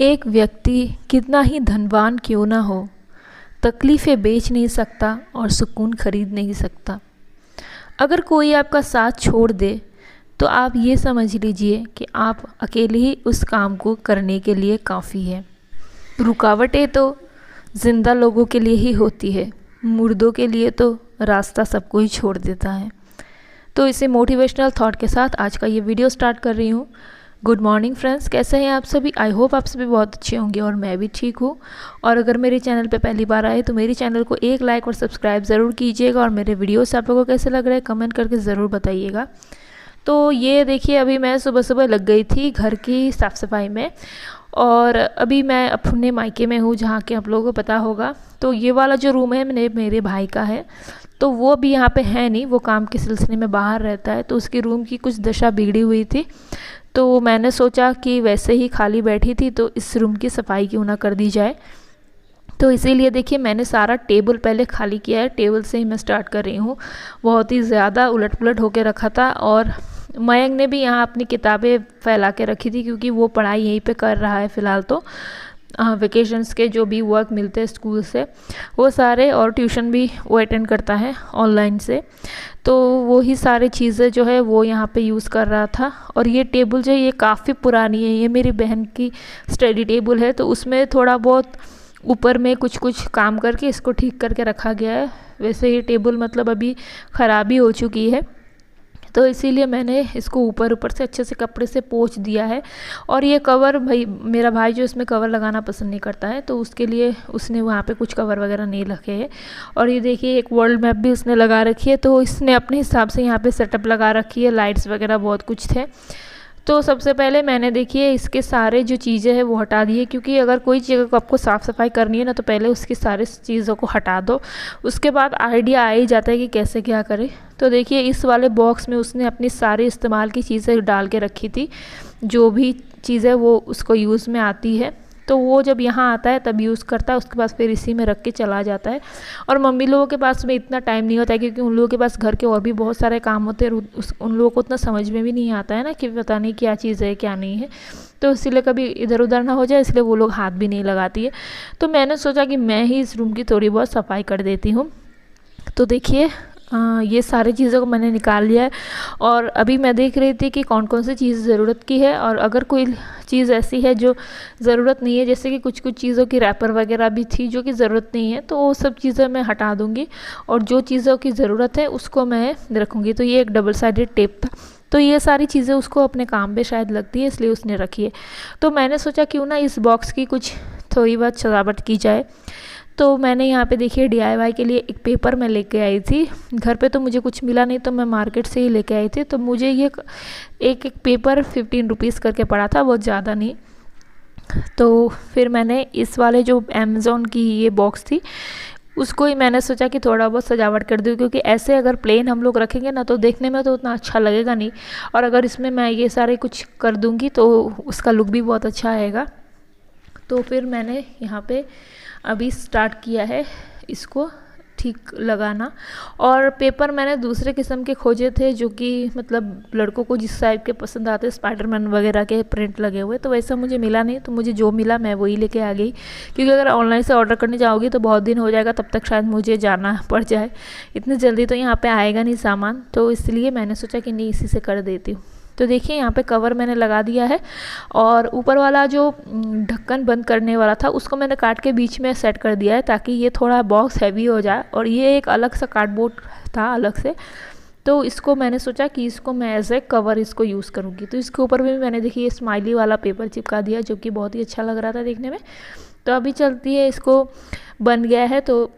एक व्यक्ति कितना ही धनवान क्यों ना हो, तकलीफ़ें बेच नहीं सकता और सुकून खरीद नहीं सकता। अगर कोई आपका साथ छोड़ दे तो आप ये समझ लीजिए कि आप अकेले ही उस काम को करने के लिए काफ़ी है। रुकावटें तो ज़िंदा लोगों के लिए ही होती है, मुर्दों के लिए तो रास्ता सबको ही छोड़ देता है। तो इसे मोटिवेशनल थॉट के साथ आज का ये वीडियो स्टार्ट कर रही हूँ। गुड मॉर्निंग फ्रेंड्स, कैसे हैं आप सभी? आई होप आप सभी बहुत अच्छे होंगे और मैं भी ठीक हूँ। और अगर मेरे चैनल पे पहली बार आए तो मेरे चैनल को एक लाइक और सब्सक्राइब ज़रूर कीजिएगा और मेरे वीडियोस आप लोगों को कैसे लग रहे हैं कमेंट करके ज़रूर बताइएगा। तो ये देखिए, अभी मैं सुबह सुबह लग गई थी घर की साफ़ सफाई में और अभी मैं अपने मायके में हूँ, जहाँ के आप लोगों को पता होगा। तो ये वाला जो रूम है मेरे भाई का है, तो वो भी यहाँ पे है नहीं, वो काम के सिलसिले में बाहर रहता है। तो उसकी रूम की कुछ दशा बिगड़ी हुई थी, तो मैंने सोचा कि वैसे ही खाली बैठी थी तो इस रूम की सफाई क्यों ना कर दी जाए। तो इसीलिए देखिए, मैंने सारा टेबल पहले खाली किया है। टेबल से ही मैं स्टार्ट कर रही हूँ। बहुत ही ज़्यादा उलट पुलट होकर रखा था और मयंक ने भी यहाँ अपनी किताबें फैला के रखी थी, क्योंकि वो पढ़ाई यहीं पे कर रहा है फ़िलहाल। तो वेकेशंस के जो भी वर्क मिलते हैं स्कूल से वो सारे, और ट्यूशन भी वो अटेंड करता है ऑनलाइन से, तो वही सारी चीज़ें जो है वो यहाँ पे यूज़ कर रहा था। और ये टेबल जो है ये काफ़ी पुरानी है, ये मेरी बहन की स्टडी टेबल है, तो उसमें थोड़ा बहुत ऊपर में कुछ काम करके इसको ठीक करके रखा गया है। वैसे ये टेबल मतलब अभी ख़राबी हो चुकी है, तो इसीलिए मैंने इसको ऊपर से अच्छे से कपड़े से पोंछ दिया है। और ये कवर, मेरा भाई जो इसमें कवर लगाना पसंद नहीं करता है, तो उसके लिए उसने वहाँ पे कुछ कवर वगैरह नहीं रखे हैं। और ये देखिए, एक वर्ल्ड मैप भी उसने लगा रखी है, तो इसने अपने हिसाब से यहाँ पे सेटअप लगा रखी है, लाइट्स वगैरह बहुत कुछ थे। तो सबसे पहले मैंने देखिए इसके सारे जो चीज़ें हैं वो हटा दी है, क्योंकि अगर कोई जगह को आपको साफ़ सफाई करनी है ना, तो पहले उसकी सारी चीज़ों को हटा दो, उसके बाद आइडिया आ ही जाता है कि कैसे क्या करें। तो देखिए, इस वाले बॉक्स में उसने अपनी सारी इस्तेमाल की चीज़ें डाल के रखी थी, जो भी चीज़ें वो उसको यूज़ में आती है। तो वो जब यहाँ आता है तब यूज़ करता है, उसके बाद फिर इसी में रख के चला जाता है। और मम्मी लोगों के पास में इतना टाइम नहीं होता है, क्योंकि उन लोगों के पास घर के और भी बहुत सारे काम होते हैं, उन लोगों को उतना समझ में भी नहीं आता है ना कि पता नहीं क्या चीज़ है क्या नहीं है। तो इसीलिए कभी इधर उधर ना हो जाए, इसलिए वो लोग हाथ भी नहीं लगाती है। तो मैंने सोचा कि मैं ही इस रूम की थोड़ी बहुत सफाई कर देती हूँ। तो देखिए, ये सारी चीज़ों को मैंने निकाल लिया है और अभी मैं देख रही थी कि कौन कौन सी चीज़ ज़रूरत की है, और अगर कोई चीज़ ऐसी है जो ज़रूरत नहीं है, जैसे कि कुछ चीज़ों की रैपर वगैरह भी थी जो कि ज़रूरत नहीं है, तो वो सब चीज़ें मैं हटा दूँगी और जो चीज़ों की ज़रूरत है उसको मैं रखूँगी। तो ये एक डबल साइडेड टेप था, तो ये सारी चीज़ें उसको अपने काम पे शायद लगती है, इसलिए उसने रखी है। तो मैंने सोचा क्यों ना इस बॉक्स की कुछ थोड़ी बहुत सजावट की जाए। तो मैंने यहाँ पे देखिए DIY के लिए एक पेपर मैं लेके आई थी। घर पे तो मुझे कुछ मिला नहीं, तो मैं मार्केट से ही लेके आई थी। तो मुझे ये एक पेपर 15 रुपीज़ करके पड़ा था, बहुत ज़्यादा नहीं। तो फिर मैंने इस वाले जो अमेज़ॉन की ये बॉक्स थी उसको ही मैंने सोचा कि थोड़ा बहुत सजावट कर दूँ, क्योंकि ऐसे अगर प्लेन हम लोग रखेंगे ना तो देखने में तो उतना अच्छा लगेगा नहीं, और अगर इसमें मैं ये सारे कुछ कर दूँगी तो उसका लुक भी बहुत अच्छा आएगा। तो फिर मैंने यहाँ पे अभी स्टार्ट किया है इसको ठीक लगाना। और पेपर मैंने दूसरे किस्म के खोजे थे, जो कि मतलब लड़कों को जिस टाइप के पसंद आते हैं, स्पाइडरमैन वगैरह के प्रिंट लगे हुए, तो वैसा मुझे मिला नहीं। तो मुझे जो मिला मैं वही लेके आ गई, क्योंकि अगर ऑनलाइन से ऑर्डर करने जाओगी तो बहुत दिन हो जाएगा, तब तक शायद मुझे जाना पड़ जाए, इतनी जल्दी तो यहाँ पर आएगा नहीं सामान। तो इसलिए मैंने सोचा कि नहीं, इसी से कर देती हूँ। तो देखिए, यहाँ पे कवर मैंने लगा दिया है और ऊपर वाला जो ढक्कन बंद करने वाला था उसको मैंने काट के बीच में सेट कर दिया है, ताकि ये थोड़ा बॉक्स हैवी हो जाए। और ये एक अलग सा कार्डबोर्ड था अलग से, तो इसको मैंने सोचा कि इसको मैं एज ए कवर इसको यूज़ करूँगी। तो इसके ऊपर भी मैंने देखिए ये स्माइली वाला पेपर चिपका दिया, जो कि बहुत ही अच्छा लग रहा था देखने में। तो अभी चलती है, इसको बन गया है तो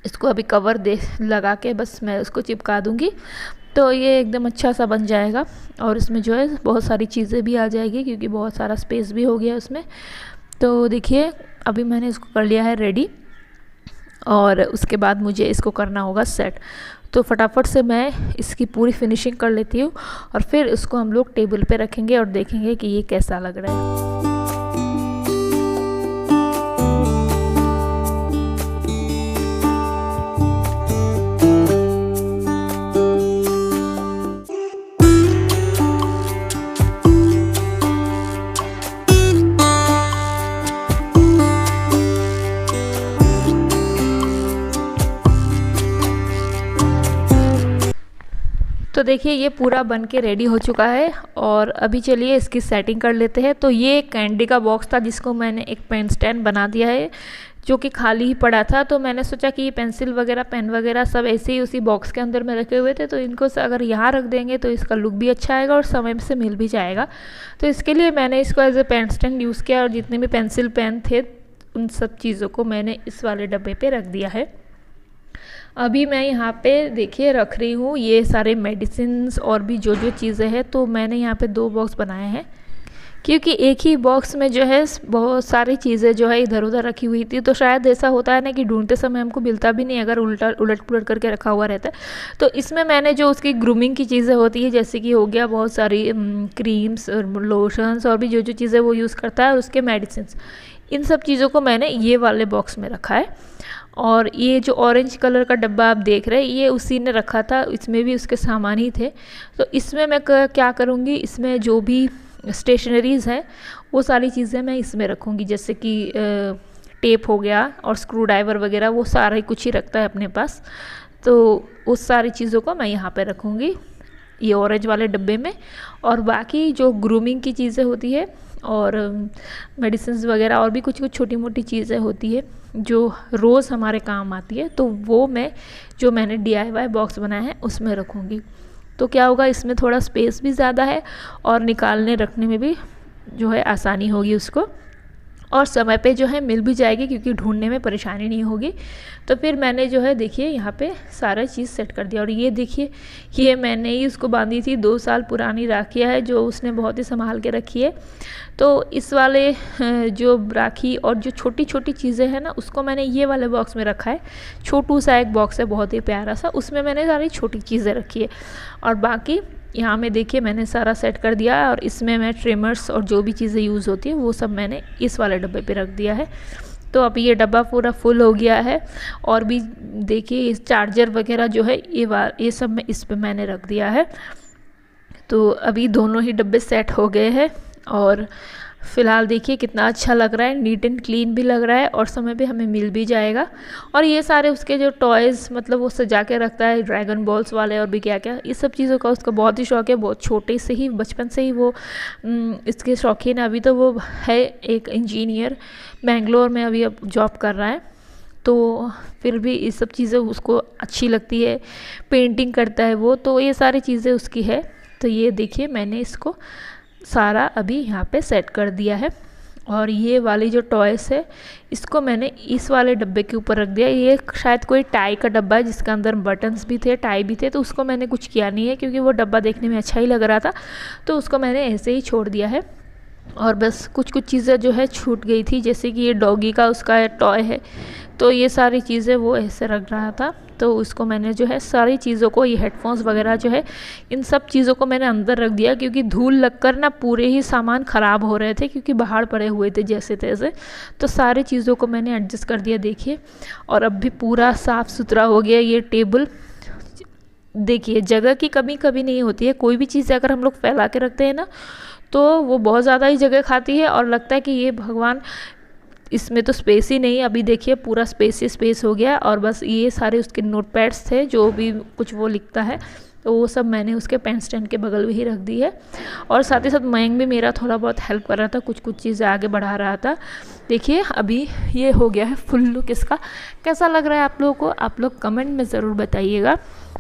इसको अभी कवर लगा के बस मैं उसको चिपका दूँगी, तो ये एकदम अच्छा सा बन जाएगा। और इसमें जो है बहुत सारी चीज़ें भी आ जाएगी, क्योंकि बहुत सारा स्पेस भी हो गया उसमें। तो देखिए, अभी मैंने इसको कर लिया है रेडी, और उसके बाद मुझे इसको करना होगा सेट। तो फटाफट से मैं इसकी पूरी फिनिशिंग कर लेती हूँ और फिर इसको हम लोग टेबल पे रखेंगे और देखेंगे कि ये कैसा लग रहा है। तो देखिए ये पूरा बन के रेडी हो चुका है और अभी चलिए इसकी सेटिंग कर लेते हैं। तो ये कैंडी का बॉक्स था जिसको मैंने एक पेन स्टैंड बना दिया है, जो कि खाली ही पड़ा था। तो मैंने सोचा कि ये पेंसिल वगैरह पेन वगैरह सब ऐसे ही उसी बॉक्स के अंदर में रखे हुए थे, तो इनको अगर यहाँ रख देंगे तो इसका लुक भी अच्छा आएगा और समय से मिल भी जाएगा। तो इसके लिए मैंने इसको as a pen stand use किया और जितने भी पेंसिल पेन थे उन सब चीज़ों को मैंने इस वाले डब्बे पे रख दिया है। अभी मैं यहाँ पे देखिए रख रही हूँ ये सारे मेडिसिन्स और भी जो जो चीज़ें हैं। तो मैंने यहाँ पे 2 बॉक्स बनाए हैं, क्योंकि एक ही बॉक्स में जो है बहुत सारी चीज़ें जो है इधर उधर रखी हुई थी। तो शायद ऐसा होता है ना कि ढूंढते समय हमको मिलता भी नहीं अगर उलट पुलट करके रखा हुआ रहता है। तो इसमें मैंने जो उसकी ग्रूमिंग की चीज़ें होती है, जैसे कि हो गया बहुत सारी क्रीम्स लोशंस और भी जो जो चीज़ें वो यूज़ करता है, उसके मेडिसिन्स, इन सब चीज़ों को मैंने ये वाले बॉक्स में रखा है। और ये जो ऑरेंज कलर का डब्बा आप देख रहे हैं, ये उसी ने रखा था, इसमें भी उसके सामान ही थे। तो इसमें मैं क्या करूँगी, इसमें जो भी स्टेशनरीज़ है वो सारी चीज़ें मैं इसमें रखूँगी, जैसे कि टेप हो गया और स्क्रू ड्राइवर वगैरह, वो सारा ही कुछ ही रखता है अपने पास। तो उस सारी चीज़ों को मैं यहाँ पे रखूँगी ये ऑरेंज वाले डब्बे में। और बाकी जो ग्रूमिंग की चीज़ें होती है और मेडिसिन्स वगैरह और भी कुछ कुछ छोटी मोटी चीज़ें होती है जो रोज़ हमारे काम आती है, तो वो मैं जो मैंने DIY बॉक्स बनाया है उसमें रखूँगी। तो क्या होगा, इसमें थोड़ा स्पेस भी ज़्यादा है और निकालने रखने में भी जो है आसानी होगी उसको, और समय पे जो है मिल भी जाएगी, क्योंकि ढूंढने में परेशानी नहीं होगी। तो फिर मैंने जो है देखिए यहाँ पे सारा चीज़ सेट कर दिया। और ये देखिए ये मैंने ही उसको बांधी थी, 2 साल पुरानी राखियाँ है जो उसने बहुत ही संभाल के रखी है। तो इस वाले जो राखी और जो छोटी छोटी चीज़ें हैं ना, उसको मैंने ये वाले बॉक्स में रखा है। छोटू सा एक बॉक्स है बहुत ही प्यारा सा, उसमें मैंने सारी छोटी चीज़ें रखी है। और बाकी यहाँ में देखिए मैंने सारा सेट कर दिया है, और इसमें मैं ट्रिमर्स और जो भी चीज़ें यूज़ होती है वो सब मैंने इस वाले डब्बे पे रख दिया है। तो अब ये डब्बा पूरा फुल हो गया है। और भी देखिए इस चार्जर वगैरह जो है ये सब मैं इस पे मैंने रख दिया है। तो अभी दोनों ही डब्बे सेट हो गए हैं और फ़िलहाल देखिए कितना अच्छा लग रहा है, नीट एंड क्लीन भी लग रहा है और समय पे हमें मिल भी जाएगा। और ये सारे उसके जो टॉयज़ मतलब वो सजा के रखता है, ड्रैगन बॉल्स वाले और भी क्या क्या, इस सब चीज़ों का उसका बहुत ही शौक़ है। बहुत छोटे से ही बचपन से ही वो इसके शौकीन है। अभी तो वो है एक इंजीनियर, बेंगलोर में अभी अब जॉब कर रहा है। तो फिर भी ये सब चीज़ें उसको अच्छी लगती है, पेंटिंग करता है वो, तो ये सारी चीज़ें उसकी है। तो ये देखिए मैंने इसको सारा अभी यहाँ पे सेट कर दिया है। और ये वाली जो टॉयस है इसको मैंने इस वाले डब्बे के ऊपर रख दिया। ये शायद कोई टाई का डब्बा है जिसके अंदर बटन्स भी थे, टाई भी थे, तो उसको मैंने कुछ किया नहीं है क्योंकि वो डब्बा देखने में अच्छा ही लग रहा था, तो उसको मैंने ऐसे ही छोड़ दिया है। और बस कुछ कुछ चीज़ें जो है छूट गई थी, जैसे कि ये डॉगी का उसका टॉय है, तो ये सारी चीज़ें वो ऐसे रख रहा था, तो उसको मैंने जो है सारी चीज़ों को, ये हेडफोन्स वगैरह जो है इन सब चीज़ों को मैंने अंदर रख दिया, क्योंकि धूल लगकर ना पूरे ही सामान ख़राब हो रहे थे, क्योंकि बाहर पड़े हुए थे जैसे तैसे। तो सारी चीज़ों को मैंने एडजस्ट कर दिया देखिए। और अब भी पूरा साफ़ सुथरा हो गया ये टेबल। देखिए जगह की कमी कभी नहीं होती है, कोई भी चीज़ अगर हम लोग फैला के रखते हैं ना तो वो बहुत ज़्यादा ही जगह खाती है और लगता है कि ये भगवान इसमें तो स्पेस ही नहीं। अभी देखिए पूरा स्पेस ही स्पेस हो गया। और बस ये सारे उसके नोट पैड्स थे, जो भी कुछ वो लिखता है, तो वो सब मैंने उसके पेन स्टैंड के बगल में ही रख दी है। और साथ ही साथ मयंक भी मेरा थोड़ा बहुत हेल्प कर रहा था, कुछ कुछ चीज़ें आगे बढ़ा रहा था। देखिए अभी ये हो गया है फुल लुक इसका। कैसा लग रहा है आप लोगों को, आप लोग कमेंट में ज़रूर बताइएगा।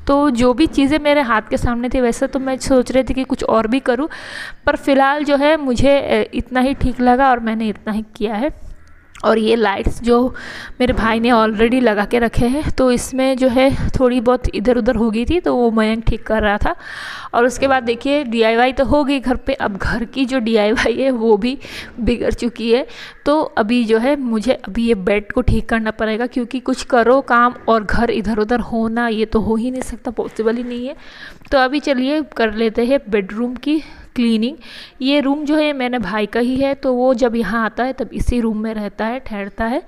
तो जो भी चीज़ें मेरे हाथ के सामने थी, वैसे तो मैं सोच रही थी कि कुछ और भी करूं, पर फ़िलहाल जो है मुझे इतना ही ठीक लगा और मैंने इतना ही किया है। और ये लाइट्स जो मेरे भाई ने ऑलरेडी लगा के रखे हैं, तो इसमें जो है थोड़ी बहुत इधर उधर हो गई थी, तो वो मयंक ठीक कर रहा था। और उसके बाद देखिए DIY तो हो गई घर पे, अब घर की जो DIY है वो भी बिगड़ चुकी है। तो अभी जो है मुझे अभी ये बेड को ठीक करना पड़ेगा, क्योंकि कुछ करो काम और घर इधर उधर होना ये तो हो ही नहीं सकता, पॉसिबल ही नहीं है। तो अभी चलिए कर लेते हैं बेडरूम की क्लीनिंग। ये रूम जो है मेरे भाई का ही है, तो वो जब यहाँ आता है तब इसी रूम में रहता है, ठहरता है,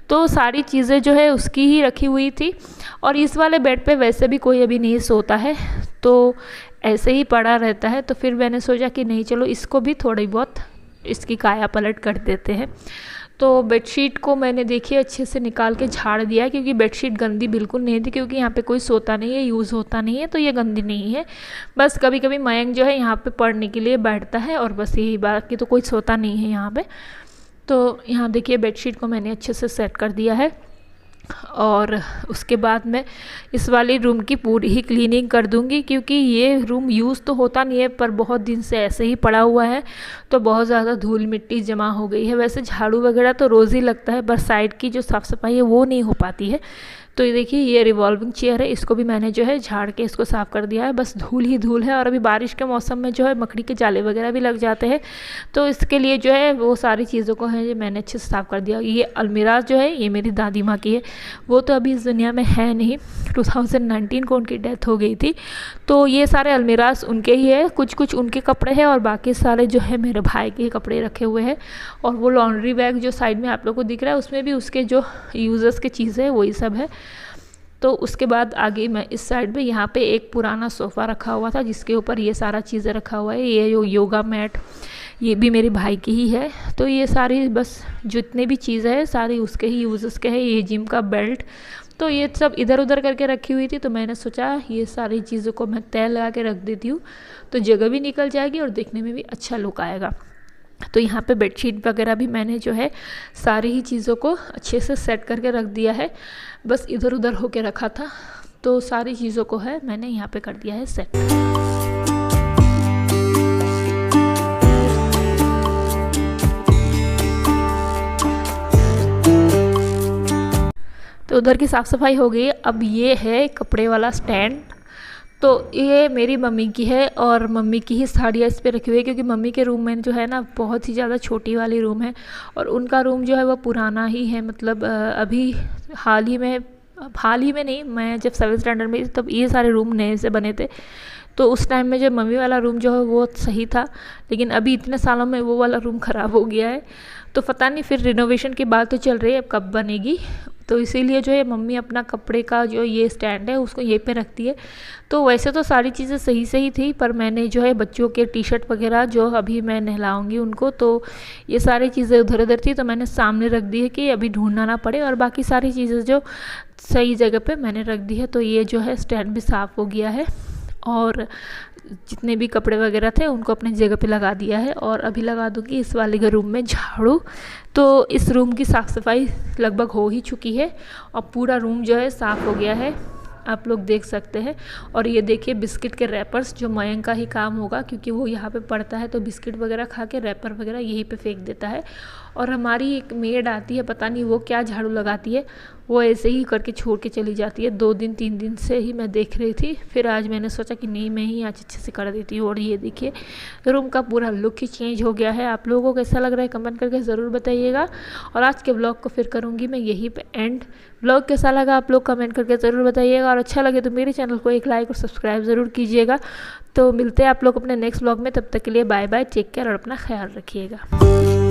तो सारी चीज़ें जो है उसकी ही रखी हुई थी। और इस वाले बेड पे वैसे भी कोई अभी नहीं सोता है, तो ऐसे ही पड़ा रहता है। तो फिर मैंने सोचा कि नहीं चलो इसको भी थोड़ी बहुत इसकी काया पलट कर देते हैं। तो बेडशीट को मैंने देखिए अच्छे से निकाल के झाड़ दिया, क्योंकि बेडशीट गंदी बिल्कुल नहीं थी, क्योंकि यहाँ पे कोई सोता नहीं है, यूज़ होता नहीं है, तो ये गंदी नहीं है। बस कभी कभी मयंक जो है यहाँ पे पढ़ने के लिए बैठता है और बस यही, बाकी तो कोई सोता नहीं है यहाँ पे। तो यहाँ देखिए बेडशीट को मैंने अच्छे से सेट कर दिया है, और उसके बाद मैं इस वाली रूम की पूरी ही क्लीनिंग कर दूंगी, क्योंकि ये रूम यूज़ तो होता नहीं है पर बहुत दिन से ऐसे ही पड़ा हुआ है, तो बहुत ज़्यादा धूल मिट्टी जमा हो गई है। वैसे झाड़ू वगैरह तो रोज़ ही लगता है, पर साइड की जो साफ़ सफाई है वो नहीं हो पाती है। तो ये देखिए ये रिवॉल्विंग चेयर है, इसको भी मैंने जो है झाड़ के इसको साफ़ कर दिया है। बस धूल ही धूल है, और अभी बारिश के मौसम में जो है मकड़ी के जाले वगैरह भी लग जाते हैं, तो इसके लिए जो है वो सारी चीज़ों को है जो मैंने अच्छे से साफ़ कर दिया। ये अलमीरा जो है ये मेरी दादी माँ की है, वो तो अभी इस दुनिया में है नहीं, 2019 को उनकी डेथ हो गई थी। तो ये सारे अलमीराज उनके ही है, कुछ कुछ उनके कपड़े हैं और बाकी सारे जो है मेरे भाई के कपड़े रखे हुए हैं। और वो लॉन्ड्री बैग जो साइड में आप लोग को दिख रहा है उसमें भी उसके जो यूज़र्स की चीज़ें वही सब है। तो उसके बाद आगे मैं इस साइड में यहाँ पे एक पुराना सोफ़ा रखा हुआ था जिसके ऊपर ये सारा चीज़ें रखा हुआ है। ये जो योगा मैट ये भी मेरे भाई की ही है। तो ये सारी बस जितने भी चीज़ें हैं सारी उसके ही यूज़र्स के हैं। ये जिम का बेल्ट, तो ये सब इधर उधर करके रखी हुई थी, तो मैंने सोचा ये सारी चीज़ों को मैं तय लगा के रख देती हूँ, तो जगह भी निकल जाएगी और देखने में भी अच्छा लुक आएगा। तो यहाँ पे बेडशीट वगैरह भी मैंने जो है सारी ही चीज़ों को अच्छे से सेट करके रख दिया है, बस इधर उधर होके रखा था, तो सारी चीज़ों को है मैंने यहाँ पे कर दिया है सेट। तो उधर की साफ़ सफाई हो गई। अब ये है कपड़े वाला स्टैंड, तो ये मेरी मम्मी की है और मम्मी की ही साड़ियाँ इस पे रखी हुई है, क्योंकि मम्मी के रूम में जो है ना बहुत ही ज़्यादा छोटी वाली रूम है, और उनका रूम जो है वो पुराना ही है, मतलब अभी हाल ही में नहीं, मैं जब 7th स्टैंडर्ड में तब ये सारे रूम नए से बने थे, तो उस टाइम में जो मम्मी वाला रूम जो है वो सही था, लेकिन अभी इतने सालों में वो वाला रूम ख़राब हो गया है, तो पता नहीं फिर रिनोवेशन की बात तो चल रही है अब कब बनेगी। तो इसीलिए जो है मम्मी अपना कपड़े का जो ये स्टैंड है उसको ये पे रखती है। तो वैसे तो सारी चीज़ें सही सही थी, पर मैंने जो है बच्चों के टी शर्ट वगैरह जो अभी मैं नहलाऊंगी उनको, तो ये सारी चीज़ें उधर उधर थी, तो मैंने सामने रख दी है कि अभी ढूंढना ना पड़े, और बाकी सारी चीज़ें जो सही जगह पे मैंने रख दी है। तो ये जो है स्टैंड भी साफ़ हो गया है, और जितने भी कपड़े वगैरह थे उनको अपनी जगह पे लगा दिया है, और अभी लगा दूँगी इस वाले के रूम में झाड़ू। तो इस रूम की साफ़ सफाई लगभग हो ही चुकी है, और पूरा रूम जो है साफ़ हो गया है, आप लोग देख सकते हैं। और ये देखिए बिस्किट के रैपर्स, जो मयंक का ही काम होगा, क्योंकि वो यहाँ पे पढ़ता है तो बिस्किट वगैरह खा के रैपर वगैरह यहीं पे फेंक देता है। और हमारी एक मेड आती है, पता नहीं वो क्या झाड़ू लगाती है, वो ऐसे ही करके छोड़ के चली जाती है। 2 दिन 3 दिन से ही मैं देख रही थी, फिर आज मैंने सोचा कि नहीं मैं ही आज अच्छे से कर देती हूँ। और ये देखिए रूम का पूरा लुक ही चेंज हो गया है। आप लोगों को कैसा लग रहा है कमेंट करके ज़रूर बताइएगा। और आज के ब्लॉग को फिर करूँगी मैं यहीं पे एंड। ब्लॉग कैसा लगा आप लोग कमेंट करके ज़रूर बताइएगा, और अच्छा लगे तो मेरे चैनल को एक लाइक और सब्सक्राइब ज़रूर कीजिएगा। तो मिलते हैं आप लोग अपने नेक्स्ट ब्लॉग में, तब तक के लिए बाय बाय, टेक केयर और अपना ख्याल रखिएगा।